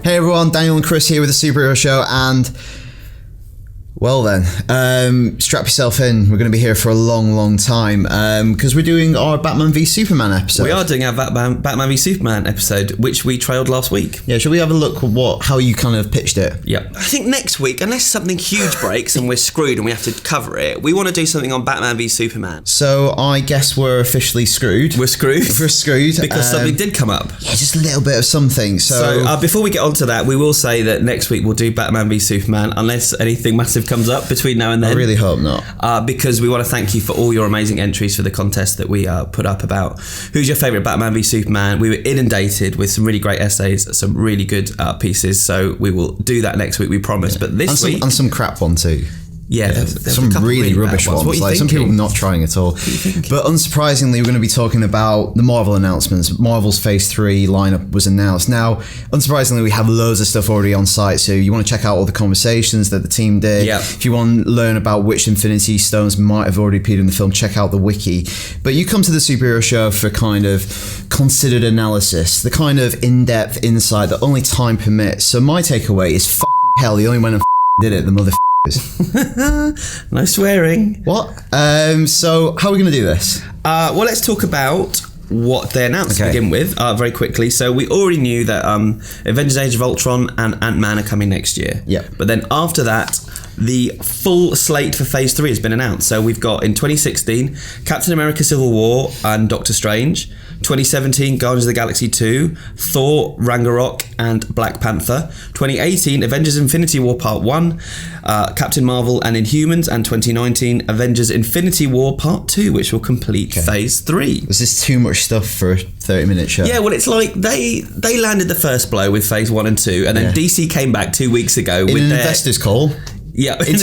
Hey everyone, Daniel and Chris here with the Superhero Show, and well then, strap yourself in. We're going to be here for a long time because we're doing our Batman v Superman episode. We are doing our Batman v Superman episode, which we trailed last week. Yeah, shall we have a look at how you kind of pitched it? Yeah. I think next week, unless something huge breaks and we're screwed and we have to cover it, we want to do something on Batman v Superman. So I guess we're officially screwed. We're screwed. We're screwed. Because something did come up. Yeah, just a little bit of something. So before we get on to that, we will say that next week we'll do Batman v Superman, unless anything massive comes up between now and then. I really hope not. Because we want to thank you for all your amazing entries for the contest that we put up about who's your favourite Batman v Superman. We were inundated with some really great essays, some really good pieces, so we will do that next week, we promise. Yeah. But this week... And some crap one too. Yeah, some really rubbish ones. Like some people not trying at all. But unsurprisingly, we're going to be talking about the Marvel announcements. Marvel's Phase 3 lineup was announced. Now, unsurprisingly, we have loads of stuff already on site. So you want to check out all the conversations that the team did. Yep. If you want to learn about which Infinity Stones might have already appeared in the film, check out the wiki. But you come to the Superhero Show for kind of considered analysis, the kind of in-depth insight that only time permits. So my takeaway is fucking hell, the only one who did it, the mother. No swearing. What? So how are we going to do this? Well, let's talk about what they announced to begin with very quickly. So we already knew that Avengers Age of Ultron and Ant-Man are coming next year. Yeah. But then after that, the full slate for Phase 3 has been announced. So we've got in 2016 Captain America Civil War and Doctor Strange, 2017 Guardians of the Galaxy 2, Thor, Ragnarok and Black Panther, 2018 Avengers Infinity War Part 1, Captain Marvel and Inhumans, and 2019 Avengers Infinity War Part 2, which will complete Phase 3. Was this too much stuff for a 30-minute show? Yeah, well, it's like they landed the first blow with Phase 1 and 2, and then DC came back 2 weeks ago with an their investors call. Yeah, in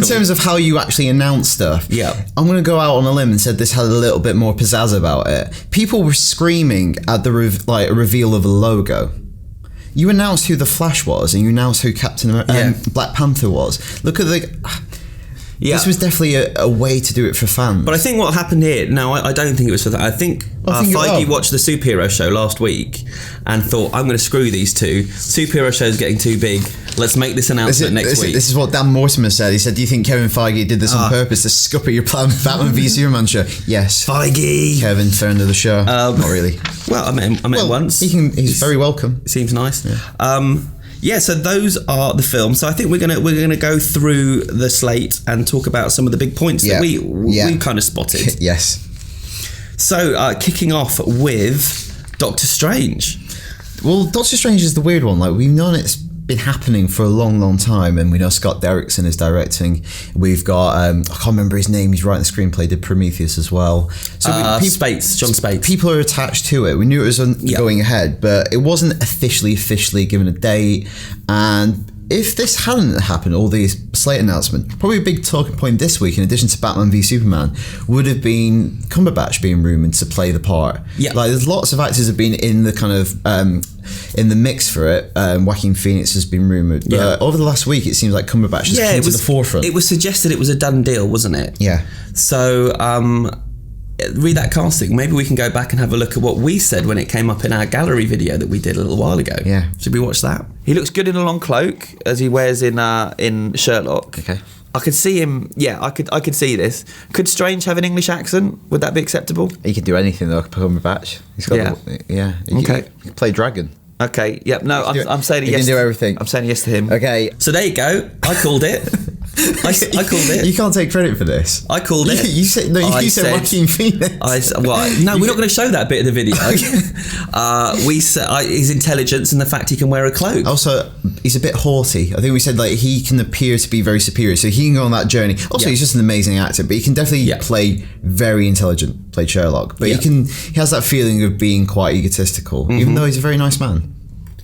terms of how you actually announce stuff, I'm going to go out on a limb and said this had a little bit more pizzazz about it. People were screaming at the reveal of a logo. You announced who the Flash was, and you announced who Black Panther was. Look at the... This was definitely a way to do it for fans. But I think what happened here, no, I don't think it was for that. I think Feige watched the Superhero Show last week and thought, I'm going to screw these two. Superhero Show's getting too big. Let's make this announcement next week. This is what Dan Mortimer said. He said, do you think Kevin Feige did this on purpose to scupper your Batman v Superman show? Yes. Feige! Kevin, friend of the show. Not really. Well, I met him once. He's very welcome. Seems nice. Yeah. So those are the films. So I think we're gonna go through the slate and talk about some of the big points that we kind of spotted. Yes. So kicking off with Doctor Strange. Well, Doctor Strange is the weird one. Like, we've known it's been happening for a long time, and we know Scott Derrickson is directing. We've got I can't remember his name. He's writing the screenplay. Did Prometheus as well. So John Spates. People are attached to it. We knew it was going ahead, but it wasn't officially given a date. And if this hadn't happened, all these slate announcements, probably a big talking point this week, in addition to Batman v Superman, would have been Cumberbatch being rumoured to play the part. Yeah. Like, there's lots of actors have been in the kind of in the mix for it. Joaquin Phoenix has been rumoured. But over the last week, it seems like Cumberbatch has come to the forefront. It was suggested it was a done deal, wasn't it? Yeah. So read that casting. Maybe we can go back and have a look at what we said when it came up in our gallery video that we did a little while ago. Yeah. Should we watch that? He looks good in a long cloak, as he wears in Sherlock. Okay. I could see him. Yeah, I could see this. Could Strange have an English accent? Would that be acceptable? He can do anything though. Cumberbatch. He's got He can play dragon. Okay. Yep. No, I'm saying yes. He can do everything. I'm saying yes to him. Okay. So there you go. I called it. I called it. You can't take credit for this. I called it. You said Joaquin Phoenix. No, we're not going to show that bit of the video. We said his intelligence and the fact he can wear a cloak. Also, he's a bit haughty. I think we said like he can appear to be very superior, so he can go on that journey. Also, he's just an amazing actor, but he can definitely play very intelligent. Played Sherlock, but he has that feeling of being quite egotistical, even though he's a very nice man.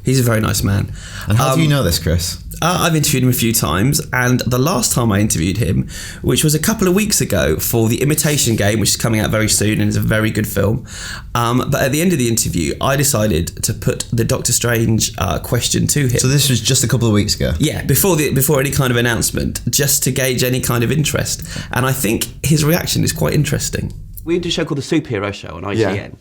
He's a very nice man. And how do you know this, Chris? I've interviewed him a few times, and the last time I interviewed him, which was a couple of weeks ago for The Imitation Game, which is coming out very soon and is a very good film. But at the end of the interview, I decided to put the Doctor Strange question to him. So this was just a couple of weeks ago? Yeah, before any kind of announcement, just to gauge any kind of interest. And I think his reaction is quite interesting. We did a show called The Superhero Show on IGN.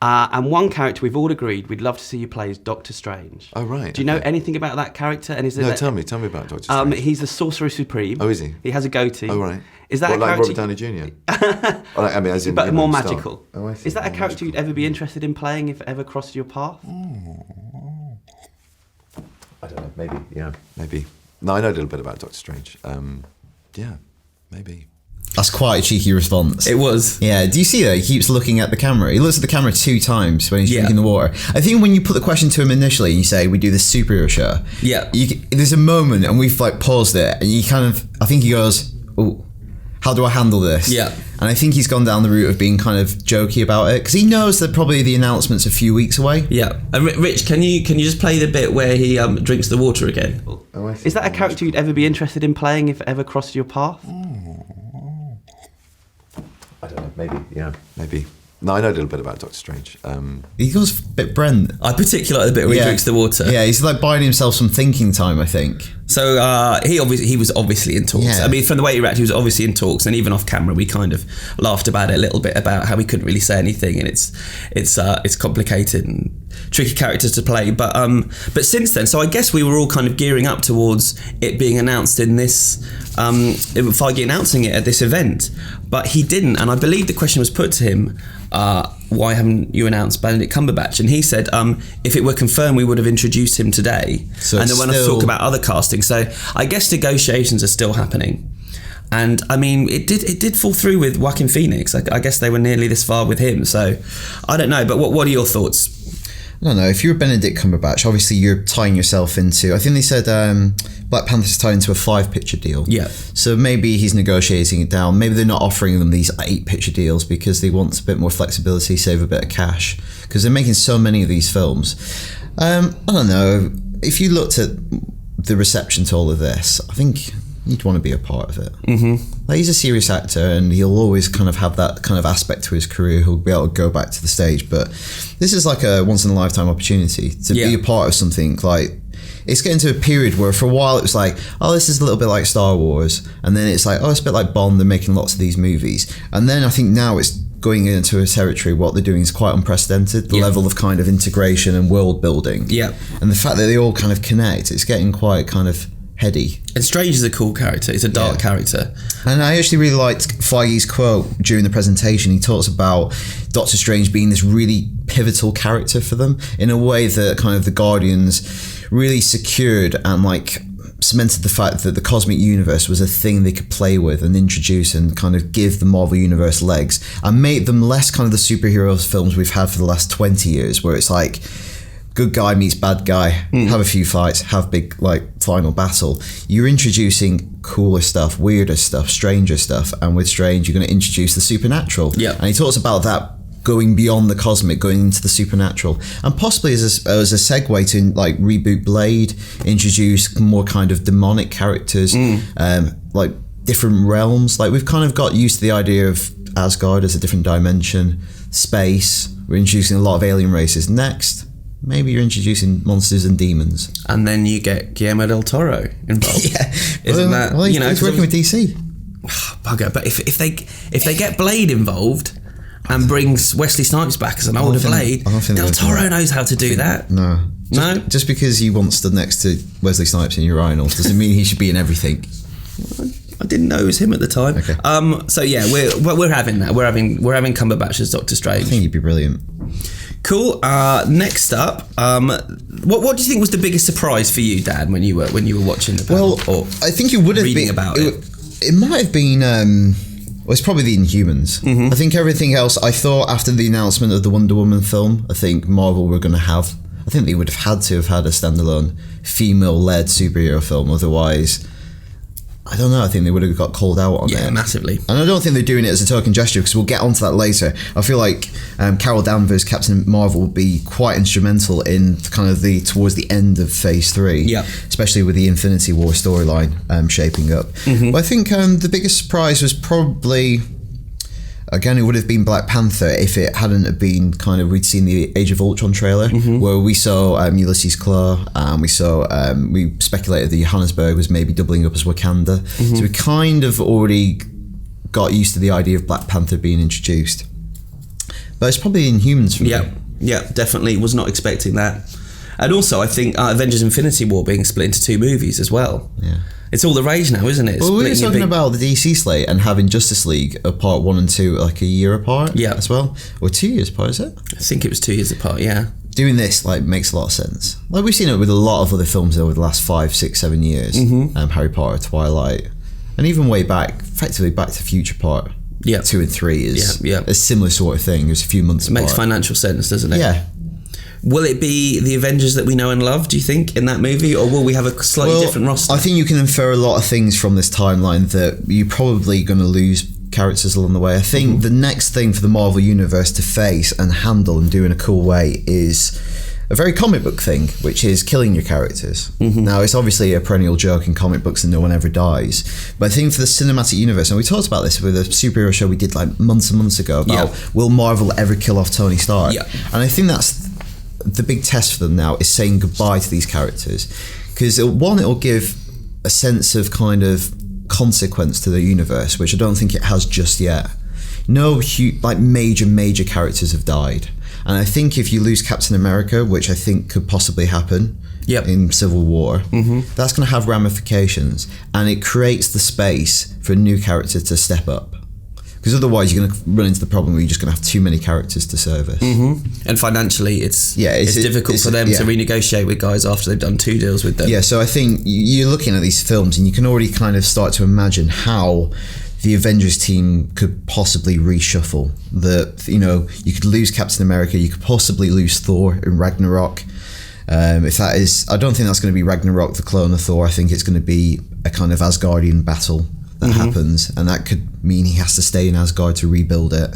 And one character we've all agreed we'd love to see you play is Doctor Strange. Oh, right. Do you know anything about that character? And is it No, tell me about Doctor Strange. He's the Sorcerer Supreme. Oh, is he? He has a goatee. Oh, right. Is that what, a like character? Robert Downey Jr.? I mean, as in but more magical. Oh, I see. Is that a More character magical. you'd ever be interested in playing if it ever crossed your path? I don't know. Maybe. Yeah. Maybe. No, I know a little bit about Doctor Strange. Yeah. Maybe. That's quite a cheeky response. It was. Yeah, do you see that? He keeps looking at the camera. He looks at the camera 2 times when he's Yeah. drinking the water. I think when you put the question to him initially, you say, we do this superhero show. Yeah. There's a moment, and we've like paused it, and you kind of, I think he goes, oh, how do I handle this? Yeah. And I think he's gone down the route of being kind of jokey about it, because he knows that probably the announcement's a few weeks away. Yeah. And Rich, can you just play the bit where he drinks the water again? Oh, I see. Is that a character you'd ever be interested in playing if it ever crossed your path? I don't know. Maybe. Yeah. Maybe. No, I know a little bit about Doctor Strange. He goes a bit Brent. I particularly like the bit where he drinks the water. Yeah, he's like buying himself some thinking time, I think. So he was obviously in talks. Yeah. I mean, from the way he reacted, he was obviously in talks, and even off camera, we kind of laughed about it a little bit about how he couldn't really say anything, and it's complicated and tricky characters to play. But since then, so I guess we were all kind of gearing up towards it being announced in this Feige announcing it at this event, but he didn't. And I believe the question was put to him. Why haven't you announced Benedict Cumberbatch? And he said, if it were confirmed, we would have introduced him today. So and then when I talk about other casting, so I guess negotiations are still happening. And I mean, it did fall through with Joaquin Phoenix. I guess they were nearly this far with him. So I don't know. But what are your thoughts? I don't know. If you're Benedict Cumberbatch, obviously you're tying yourself into, I think they said Black Panther's tied into a 5-picture deal. Yeah. So maybe he's negotiating it down. Maybe they're not offering them these 8-picture deals because they want a bit more flexibility, save a bit of cash. Because they're making so many of these films. I don't know. If you looked at the reception to all of this, I think you'd want to be a part of it. Mm-hmm. Like, he's a serious actor, and he'll always kind of have that kind of aspect to his career. He'll be able to go back to the stage, but this is like a once-in-a-lifetime opportunity to be a part of something. Like, it's getting to a period where for a while it was like, oh, this is a little bit like Star Wars, and then it's like, oh, it's a bit like Bond. They're making lots of these movies, and then I think now it's going into a territory. What they're doing is quite unprecedented. The level of kind of integration and world building, and the fact that they all kind of connect. It's getting quite kind of heady. And Strange is a cool character. He's a dark character. And I actually really liked Feige's quote during the presentation. He talks about Doctor Strange being this really pivotal character for them in a way that kind of the Guardians really secured and like cemented the fact that the cosmic universe was a thing they could play with and introduce and kind of give the Marvel universe legs and make them less kind of the superhero films we've had for the last 20 years where it's like good guy meets bad guy, have a few fights, have big like final battle. You're introducing cooler stuff, weirder stuff, stranger stuff, and with Strange you're going to introduce the supernatural. And he talks about that going beyond the cosmic, going into the supernatural, and possibly as a segue to like reboot Blade, introduce more kind of demonic characters, like different realms. Like we've kind of got used to the idea of Asgard as a different dimension, space. We're introducing a lot of alien races. Next, maybe you're introducing monsters and demons. And then you get Guillermo del Toro involved. Isn't that, well, he's working with DC. Bugger. But if they get Blade involved and brings Wesley Snipes back as an older Blade, Del Toro knows how to do that. No. Just because you once stood next to Wesley Snipes in urinal doesn't mean he should be in everything. I didn't know it was him at the time. Okay. So yeah, we're having that. We're having Cumberbatch as Doctor Strange. I think he'd be brilliant. Cool. Next up, what do you think was the biggest surprise for you, Dan, when you were watching the panel? Well, I think it would have been about it. It might have been. Well, it's probably the Inhumans. I think everything else. I thought after the announcement of the Wonder Woman film, I think Marvel were going to have. I think they would have had a standalone female-led superhero film. Otherwise, I don't know. I think they would have got called out on it. Yeah, massively. And I don't think they're doing it as a token gesture because we'll get onto that later. I feel like Carol Danvers, Captain Marvel, will be quite instrumental in kind of towards the end of Phase 3. Yeah. Especially with the Infinity War storyline shaping up. But I think the biggest surprise was probably, again, it would have been Black Panther if it hadn't have been kind of, we'd seen the Age of Ultron trailer where we saw Ulysses Klaue, and we speculated that Johannesburg was maybe doubling up as Wakanda. So we kind of already got used to the idea of Black Panther being introduced. But it's probably Inhumans for me. Yeah, definitely was not expecting that. And also, I think Avengers Infinity War being split into 2 movies as well. Yeah. It's all the rage now, isn't it? Well, we were talking about the DC slate and having Justice League part 1 and 2 like a year apart as well. Or 2 years apart, is it? I think it was 2 years apart, yeah. Doing this like makes a lot of sense. Like we've seen it with a lot of other films over the last 5, 6, 7 years. Harry Potter, Twilight, and even way back, effectively Back to the Future part 2 and 3 is a similar sort of thing. It was a few months apart. Makes financial sense, doesn't it? Yeah. Will it be the Avengers that we know and love, do you think, in that movie? Or will we have a slightly different roster? I think you can infer a lot of things from this timeline that you're probably going to lose characters along the way. I think the next thing for the Marvel Universe to face and handle and do in a cool way is a very comic book thing, which is killing your characters. Now, it's obviously a perennial joke in comic books and no one ever dies. But I think for the cinematic universe, and we talked about this with a superhero show we did like months and months ago about will Marvel ever kill off Tony Stark? And I think that's the big test for them now, is saying goodbye to these characters, because it'll give a sense of kind of consequence to the universe, which I don't think it has just yet. No major characters have died, and I think if you lose Captain America, which I think could possibly happen in Civil War, that's going to have ramifications, and it creates the space for a new character to step up. Because otherwise you're going to run into the problem where you're just going to have too many characters to service. And financially it's difficult for them to renegotiate with guys after they've done 2 deals with them. Yeah, so I think you're looking at these films and you can already kind of start to imagine how the Avengers team could possibly reshuffle. You could lose Captain America, you could possibly lose Thor in Ragnarok. I don't think that's going to be Ragnarok, the clone of Thor. I think it's going to be a kind of Asgardian battle that happens, and that could mean he has to stay in Asgard to rebuild it.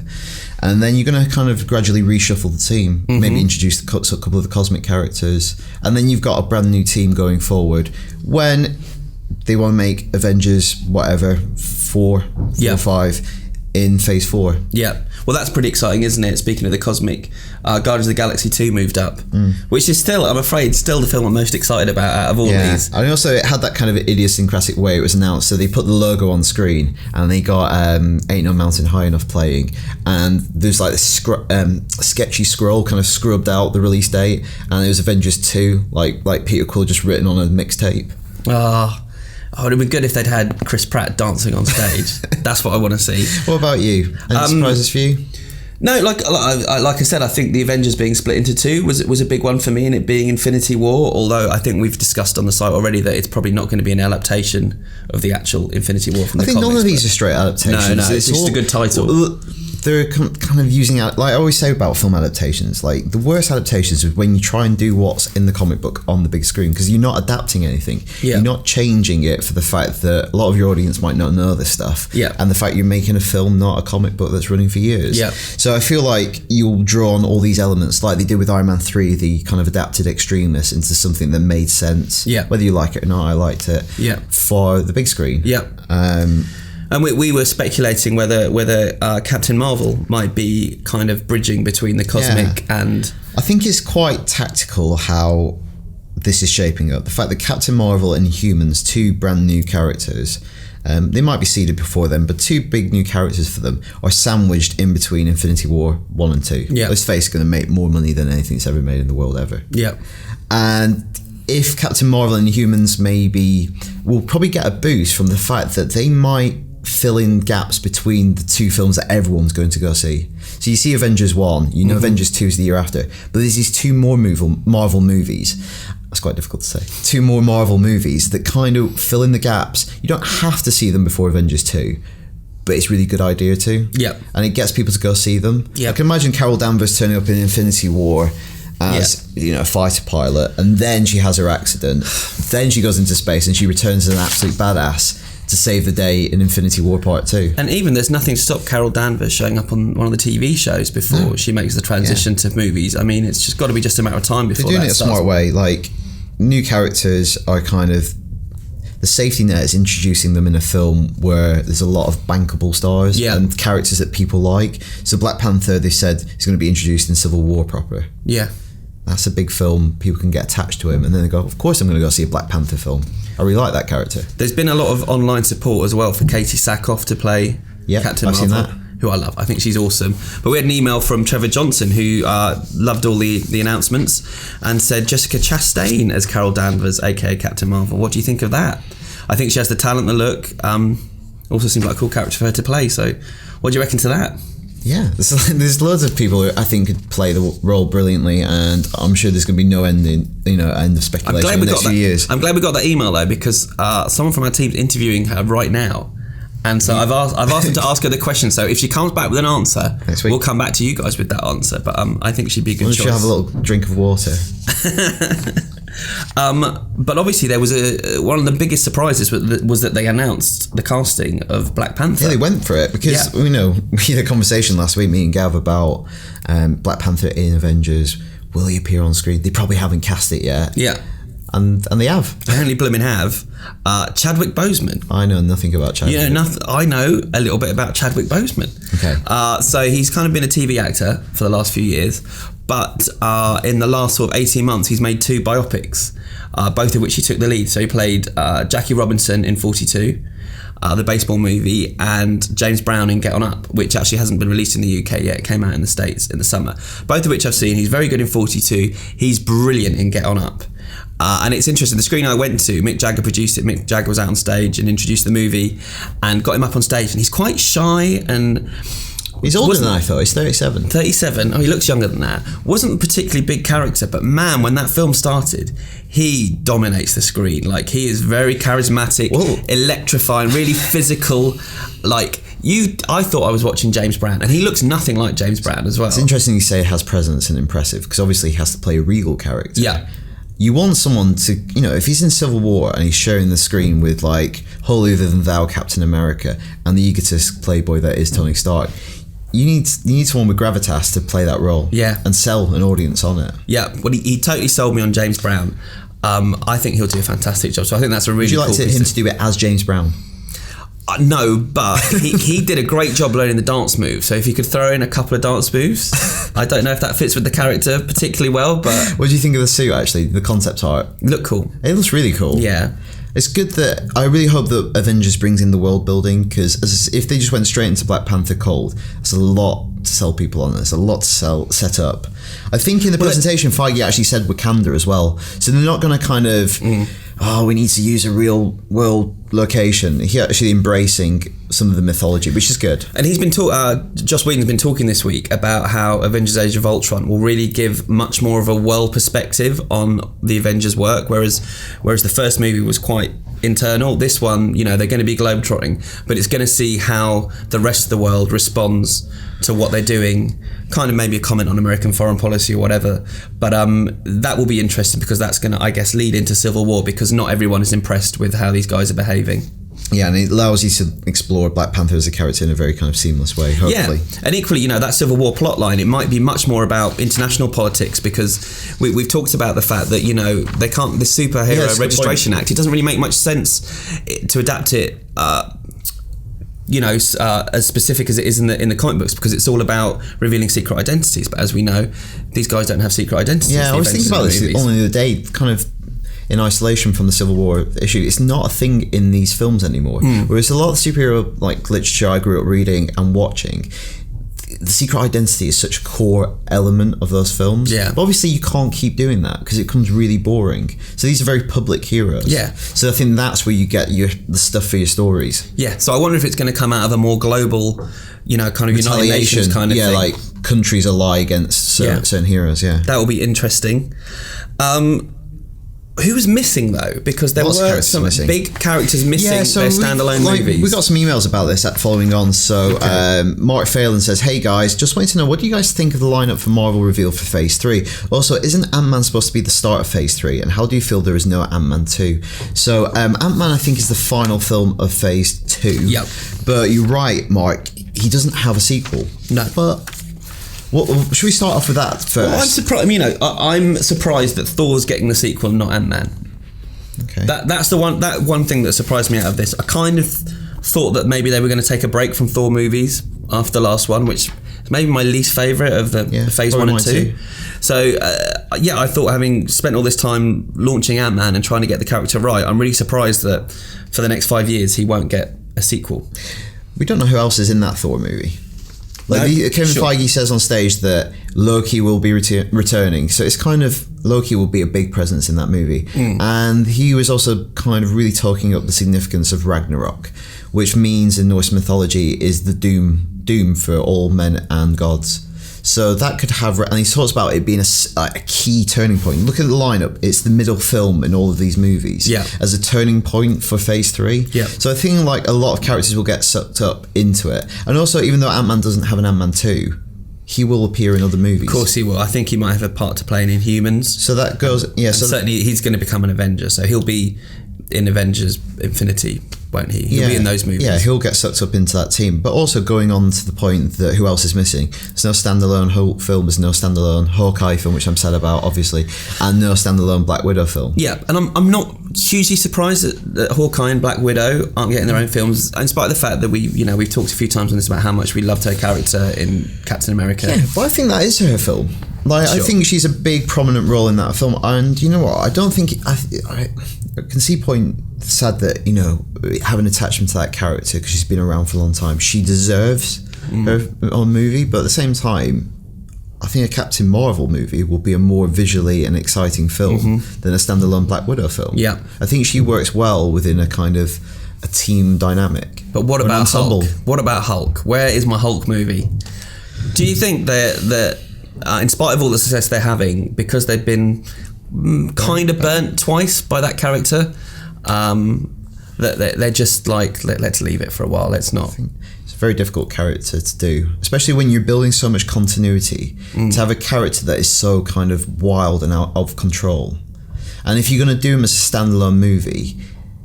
And then you're going to kind of gradually reshuffle the team, maybe introduce a couple of the cosmic characters, and then you've got a brand new team going forward when they want to make Avengers 4 or 5 in phase 4. Yeah, well, that's pretty exciting, isn't it? Speaking of the cosmic, Guardians of the Galaxy 2 moved up, which is still, I'm afraid, still the film I'm most excited about out of all these. And also it had that kind of idiosyncratic way it was announced. So they put the logo on screen and they got Ain't No Mountain High Enough playing, and there's like this sketchy scroll kind of scrubbed out the release date, and it was Avengers 2, like Peter Quill just written on a mixtape. Oh, it would have been good if they'd had Chris Pratt dancing on stage. That's what I want to see. What about you? Any surprises for you? No, like I said, I think the Avengers being split into 2 was a big one for me, and it being Infinity War, although I think we've discussed on the site already that it's probably not going to be an adaptation of the actual Infinity War from the comics. I think none of these are straight adaptations. No, it's just a good title. They're kind of using like I always say about film adaptations, like the worst adaptations is when you try and do what's in the comic book on the big screen, because you're not adapting anything. You're not changing it for the fact that a lot of your audience might not know this stuff, and the fact you're making a film, not a comic book that's running for years. So I feel like you'll draw on all these elements like they did with Iron Man 3, the kind of adapted extremeness into something that made sense, whether you like it or not. I liked it for the big screen. And we were speculating whether Captain Marvel might be kind of bridging between the cosmic and... I think it's quite tactical how this is shaping up. The fact that Captain Marvel and Humans, 2 brand new characters, they might be seeded before them, but 2 big new characters for them are sandwiched in between Infinity War 1 and 2. Let's face it, going to make more money than anything that's ever made in the world ever. And if Captain Marvel and Humans will probably get a boost from the fact that they might fill in gaps between the 2 films that everyone's going to go see. So you see Avengers 1, you know Avengers 2 is the year after, but there's these 2 more Marvel movies. That's quite difficult to say. 2 more Marvel movies that kind of fill in the gaps. You don't have to see them before Avengers 2, but it's a really good idea to. And it gets people to go see them. I can imagine Carol Danvers turning up in Infinity War as a fighter pilot, and then she has her accident, then she goes into space and she returns as an absolute badass to save the day in Infinity War Part 2. And even there's nothing to stop Carol Danvers showing up on one of the TV shows before she makes the transition to movies. I mean, it's just got to be just a matter of time before they're doing it a smart way. Like, new characters are kind of... The safety net is introducing them in a film where there's a lot of bankable stars and characters that people like. So Black Panther, they said, is going to be introduced in Civil War proper. That's a big film. People can get attached to him, and then they go, of course I'm going to go see a Black Panther film. I really like that character. There's been a lot of online support as well for Katie Sackhoff to play Captain Marvel, who I love. I think she's awesome. But we had an email from Trevor Johnson, who loved all the announcements, and said Jessica Chastain as Carol Danvers, aka Captain Marvel. What do you think of that? I think she has the talent, the look. Also seems like a cool character for her to play. So, what do you reckon to that? Yeah, there's loads of people who I think could play the role brilliantly, and I'm sure there's going to be no end of speculation in the next few years. I'm glad we got that email though, because someone from our team's interviewing her right now, and so I've asked them to ask her the question. So if she comes back with an answer, we'll come back to you guys with that answer. But I think she'd be a good choice. She'll have a little drink of water. But obviously there was one of the biggest surprises was that they announced the casting of Black Panther. Yeah, they went for it because we had a conversation last week, me and Gav, about Black Panther in Avengers. Will he appear on screen? They probably haven't cast it yet. Yeah. And they have. Apparently blooming have. Chadwick Boseman. I know nothing about Chadwick. You know nothing. I know a little bit about Chadwick Boseman. Okay. So he's kind of been a TV actor for the last few years, but in the last sort of 18 months, he's made 2 biopics, both of which he took the lead. So he played Jackie Robinson in 42, the baseball movie, and James Brown in Get On Up, which actually hasn't been released in the UK yet. It came out in the States in the summer. Both of which I've seen. He's very good in 42. He's brilliant in Get On Up. And it's interesting, the screening I went to, Mick Jagger produced it. Mick Jagger was out on stage and introduced the movie and got him up on stage, and he's quite shy and... He's older than I thought. He's 37. 37. Oh, he looks younger than that. Wasn't a particularly big character, but man, when that film started, he dominates the screen. Like, he is very charismatic, electrifying, really physical. Like, I thought I was watching James Brown, and he looks nothing like James Brown as well. It's interesting you say it has presence and impressive, because obviously he has to play a regal character. Yeah. You want someone to, if he's in Civil War and he's sharing the screen with, like, holier than thou Captain America and the egotist playboy that is Tony Stark, you need someone with gravitas to play that role. Yeah. And sell an audience on it. Yeah, well, he totally sold me on James Brown. I think he'll do a fantastic job. So I think that's a really cool. Would you like him to do it as James Brown? No, but he did a great job learning the dance moves. So if you could throw in a couple of dance moves, I don't know if that fits with the character particularly well, but... What do you think of the suit, actually? The concept art? Look cool. It looks really cool. Yeah. It's good that... I really hope that Avengers brings in the world building, because if they just went straight into Black Panther cold, it's a lot to sell people on. There's a lot to set up. I think in the presentation, Feige actually said Wakanda as well. So they're not going to kind of... we need to use a real world location. He's actually embracing some of the mythology, which is good. And he's been Joss Whedon's been talking this week about how Avengers Age of Ultron will really give much more of a world perspective on the Avengers work, whereas the first movie was quite internal. This one, they're going to be globetrotting, but it's going to see how the rest of the world responds to what they're doing, kind of maybe a comment on American foreign policy or whatever. But that will be interesting, because that's going to, I guess, lead into Civil War, because not everyone is impressed with how these guys are behaving. Yeah, and it allows you to explore Black Panther as a character in a very kind of seamless way, hopefully. Yeah, and equally, that Civil War plotline, it might be much more about international politics, because we've talked about the fact that, they can't, the Superhero Registration Act, it doesn't really make much sense to adapt it, as specific as it is in the comic books, because it's all about revealing secret identities. But as we know, these guys don't have secret identities. Yeah, I was thinking about this only the other day, kind of in isolation from the Civil War issue. It's not a thing in these films anymore. Whereas a lot of superhero literature I grew up reading and watching, the secret identity is such a core element of those films. Yeah. But obviously you can't keep doing that, because it becomes really boring. So these are very public heroes. Yeah. So I think that's where you get the stuff for your stories. Yeah. So I wonder if it's going to come out of a more global, kind of United Nations kind of thing. Yeah, like countries ally against certain heroes. Yeah. That will be interesting. Who was missing though? Because there were some big characters missing their standalone movies. We got some emails about this following on. So Mark Phelan says, "Hey guys, just wanted to know, what do you guys think of the lineup for Marvel reveal for Phase 3? Also, isn't Ant-Man supposed to be the start of Phase 3? And how do you feel there is no Ant-Man 2? So Ant-Man, I think, is the final film of Phase 2. Yep. But you're right, Mark. He doesn't have a sequel. No. But should we start off with that first? Well, I'm surprised. I'm surprised that Thor's getting the sequel, and not Ant-Man. Okay. That's the one thing that surprised me out of this. I kind of thought that maybe they were going to take a break from Thor movies after the last one, which is maybe my least favourite of the Phase 1 and 2. So I thought, having spent all this time launching Ant-Man and trying to get the character right, I'm really surprised that for the next 5 years he won't get a sequel. We don't know who else is in that Thor movie. Kevin Feige says on stage that Loki will be returning, so it's kind of Loki will be a big presence in that movie. And he was also kind of really talking up the significance of Ragnarok, which means in Norse mythology is the doom for all men and gods. So that could have, and he talks about it being a key turning point. Look at the lineup; it's the middle film in all of these movies, as a turning point for Phase 3. So I think like a lot of characters will get sucked up into it, and also even though Ant-Man doesn't have an Ant-Man 2, he will appear in other movies. Of course he will. I think he might have a part to play in Inhumans. So that goes, so certainly he's going to become an Avenger. So he'll be in Avengers Infinity, won't he? He'll be in those movies. Yeah, he'll get sucked up into that team. But also going on to the point that who else is missing? There's no standalone Hulk film, there's no standalone Hawkeye film, which I'm sad about, obviously, and no standalone Black Widow film. Yeah, and I'm not hugely surprised that Hawkeye and Black Widow aren't getting their own films, in spite of the fact that we've talked a few times on this about how much we loved her character in Captain America. Yeah, but I think that is her film. Like, I think she's a big prominent role in that film, and you know what? I don't think I can see point sad that have an attachment to that character because she's been around for a long time. She deserves her own movie, but at the same time, I think a Captain Marvel movie will be a more visually and exciting film than a standalone Black Widow film. Yeah, I think she works well within a kind of a team dynamic. But what about Hulk? What about Hulk? Where is my Hulk movie? Do you think that in spite of all the success they're having, because they've been kind of burnt twice by that character, that they're just like, let's leave it for a while, let's not. It's a very difficult character to do, especially when you're building so much continuity, to have a character that is so kind of wild and out of control. And if you're going to do him as a standalone movie,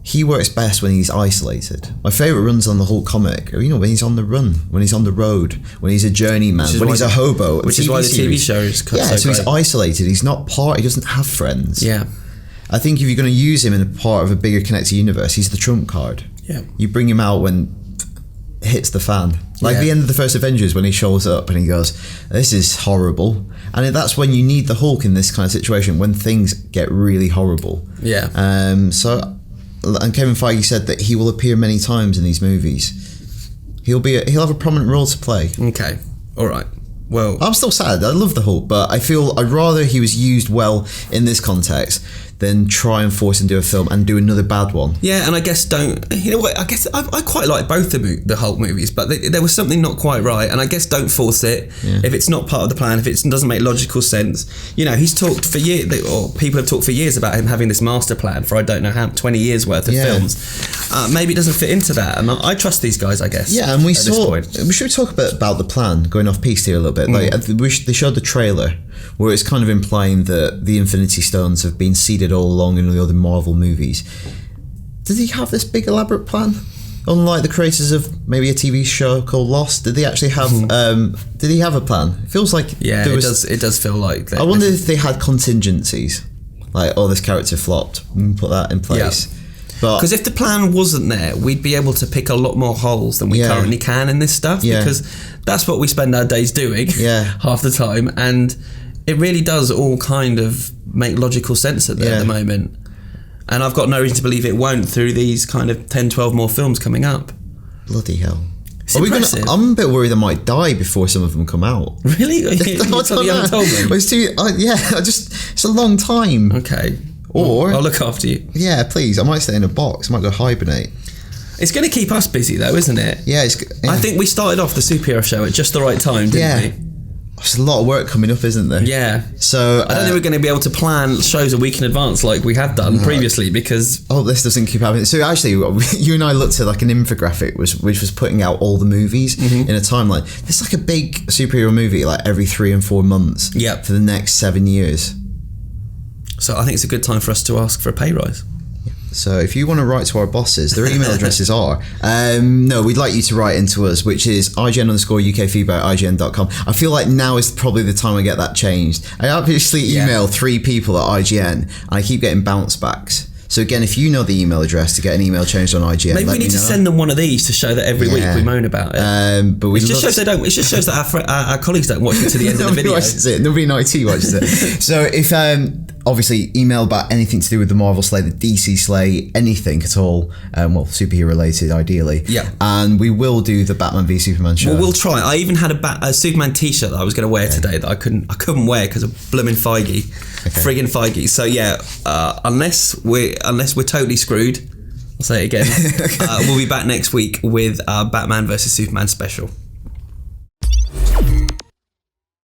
he works best when he's isolated. My favourite runs on the Hulk comic, when he's on the run, when he's on the road, when he's a journeyman, when he's a hobo. Which is why the TV show is so great. He's isolated, he's not he doesn't have friends. Yeah. I think if you're going to use him in a part of a bigger connected universe, he's the trump card. Yeah. You bring him out when it hits the fan. Like the end of the first Avengers when he shows up and he goes, this is horrible. And that's when you need the Hulk in this kind of situation, when things get really horrible. Yeah. And Kevin Feige said that he will appear many times in these movies. He'll have a prominent role to play. Okay, all right. Well, I'm still sad. I love the Hulk, but I feel I'd rather he was used well in this context than try and force him to do a film and do another bad one. Yeah, and I guess I guess I quite like both the Hulk movies, but there was something not quite right, and I guess don't force it if it's not part of the plan, if it doesn't make logical sense. He's talked for years, or people have talked for years about him having this master plan for I don't know how 20 years worth of films. Maybe it doesn't fit into that, and I trust these guys, I guess. Yeah, and we should talk a bit about the plan, going off piece here a little bit. They showed the trailer where it's kind of implying that the Infinity Stones have been seeded all along in the other Marvel movies. Did he have this big elaborate plan? Unlike the creators of maybe a TV show called Lost, did they actually have? Did he have a plan? It feels like it does feel like. I wonder if they had contingencies, like this character flopped, put that in place. Yeah. Because if the plan wasn't there, we'd be able to pick a lot more holes than we currently can in this stuff. Because that's what we spend our days doing half the time, and it really does all kind of make logical sense at the moment. And I've got no reason to believe it won't through these kind of 10, 12 more films coming up. Bloody hell. I'm a bit worried I might die before some of them come out. Really? You haven't told me? It's a long time. Okay. Or I'll look after you. Yeah, please. I might stay in a box. I might go hibernate. It's going to keep us busy though, isn't it? Yeah, I think we started off the superhero show at just the right time, didn't we? There's a lot of work coming up, isn't there? Yeah. So I don't think we're going to be able to plan shows a week in advance like we have done previously because... Oh, this doesn't keep happening. So actually, you and I looked at like an infographic which was putting out all the movies in a timeline. There's like a big superhero movie like every 3 and 4 months for the next 7 years. So I think it's a good time for us to ask for a pay rise. So if you want to write to our bosses, their email addresses are we'd like you to write into us, which is ign_UKFeedback@ign.com. I feel like now is probably the time I get that changed. I obviously emailed 3 people at IGN and I keep getting bounce backs. So again, if you know the email address to get an email changed on IGN, maybe we need to send them one of these to show that every week we moan about it. But it just shows they don't. It just shows that our colleagues don't watch it to the end of the video. Nobody watches it. Nobody in IT watches it. So if obviously, email about anything to do with the Marvel slate, the DC slate, anything at all. Well, superhero related, ideally. Yeah. And we will do the Batman v Superman show. Well, we'll try. I even had a Superman T-shirt that I was going to wear today that I couldn't wear because of blooming Feige, friggin' Feige. So yeah, unless we're totally screwed, I'll say it again. We'll be back next week with our Batman versus Superman special.